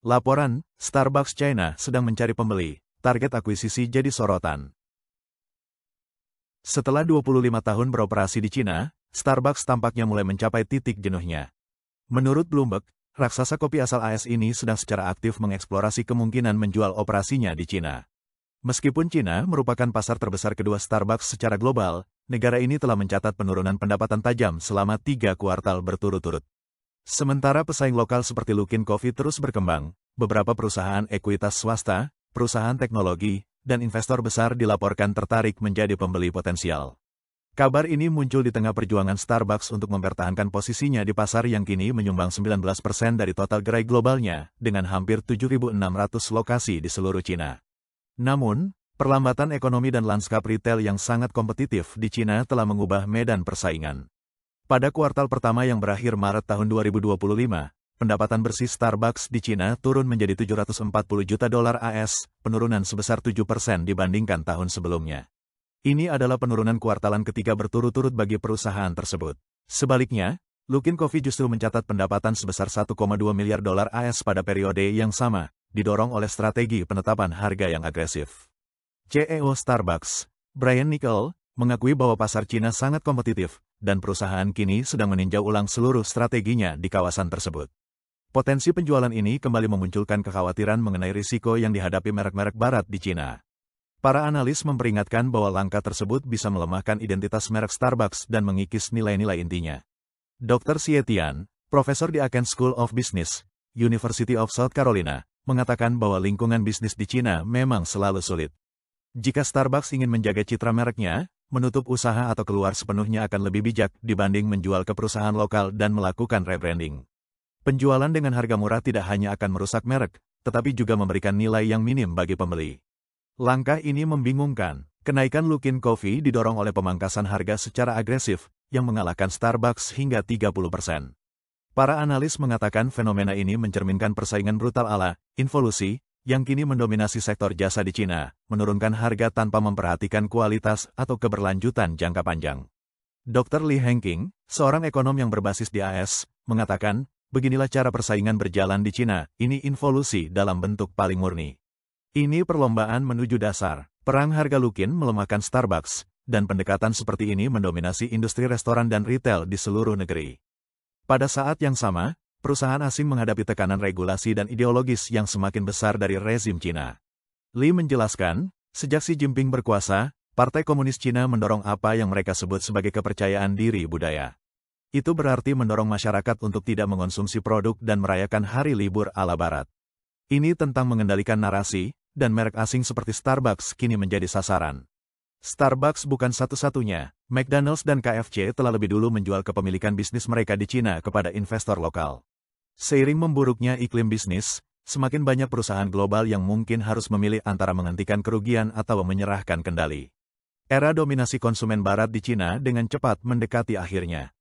Laporan, Starbucks China sedang mencari pembeli, target akuisisi jadi sorotan. Setelah 25 tahun beroperasi di China, Starbucks tampaknya mulai mencapai titik jenuhnya. Menurut Bloomberg, raksasa kopi asal AS ini sedang secara aktif mengeksplorasi kemungkinan menjual operasinya di China. Meskipun China merupakan pasar terbesar kedua Starbucks secara global, negara ini telah mencatat penurunan pendapatan tajam selama 3 kuartal berturut-turut. Sementara pesaing lokal seperti Luckin Coffee terus berkembang, beberapa perusahaan ekuitas swasta, perusahaan teknologi, dan investor besar dilaporkan tertarik menjadi pembeli potensial. Kabar ini muncul di tengah perjuangan Starbucks untuk mempertahankan posisinya di pasar yang kini menyumbang 19% dari total gerai globalnya, dengan hampir 7.600 lokasi di seluruh China. Namun, perlambatan ekonomi dan lanskap retail yang sangat kompetitif di China telah mengubah medan persaingan. Pada kuartal pertama yang berakhir Maret tahun 2025, pendapatan bersih Starbucks di China turun menjadi 740 juta dolar AS, penurunan sebesar 7% dibandingkan tahun sebelumnya. Ini adalah penurunan kuartalan ketiga berturut-turut bagi perusahaan tersebut. Sebaliknya, Luckin Coffee justru mencatat pendapatan sebesar 1,2 miliar dolar AS pada periode yang sama, didorong oleh strategi penetapan harga yang agresif. CEO Starbucks, Brian Niccol, mengakui bahwa pasar China sangat kompetitif, dan perusahaan kini sedang meninjau ulang seluruh strateginya di kawasan tersebut. Potensi penjualan ini kembali memunculkan kekhawatiran mengenai risiko yang dihadapi merek-merek barat di China. Para analis memperingatkan bahwa langkah tersebut bisa melemahkan identitas merek Starbucks dan mengikis nilai-nilai intinya. Dr. Xie Tian, profesor di Icahn School of Business, University of South Carolina, mengatakan bahwa lingkungan bisnis di China memang selalu sulit. Jika Starbucks ingin menjaga citra mereknya, menutup usaha atau keluar sepenuhnya akan lebih bijak dibanding menjual ke perusahaan lokal dan melakukan rebranding. Penjualan dengan harga murah tidak hanya akan merusak merek, tetapi juga memberikan nilai yang minim bagi pembeli. Langkah ini membingungkan. Kenaikan Luckin Coffee didorong oleh pemangkasan harga secara agresif, yang mengalahkan Starbucks hingga 30%. Para analis mengatakan fenomena ini mencerminkan persaingan brutal ala involusi, yang kini mendominasi sektor jasa di China, menurunkan harga tanpa memperhatikan kualitas atau keberlanjutan jangka panjang. Dr. Li Hengqing, seorang ekonom yang berbasis di AS, mengatakan, beginilah cara persaingan berjalan di China, ini involusi dalam bentuk paling murni. Ini perlombaan menuju dasar, perang harga Luckin melemahkan Starbucks, dan pendekatan seperti ini mendominasi industri restoran dan retail di seluruh negeri. Pada saat yang sama, perusahaan asing menghadapi tekanan regulasi dan ideologis yang semakin besar dari rezim China. Li menjelaskan, sejak Xi Jinping berkuasa, Partai Komunis China mendorong apa yang mereka sebut sebagai kepercayaan diri budaya. Itu berarti mendorong masyarakat untuk tidak mengonsumsi produk dan merayakan hari libur ala Barat. Ini tentang mengendalikan narasi, dan merek asing seperti Starbucks kini menjadi sasaran. Starbucks bukan satu-satunya, McDonald's dan KFC telah lebih dulu menjual kepemilikan bisnis mereka di China kepada investor lokal. Seiring memburuknya iklim bisnis, semakin banyak perusahaan global yang mungkin harus memilih antara menghentikan kerugian atau menyerahkan kendali. Era dominasi konsumen barat di China dengan cepat mendekati akhirnya.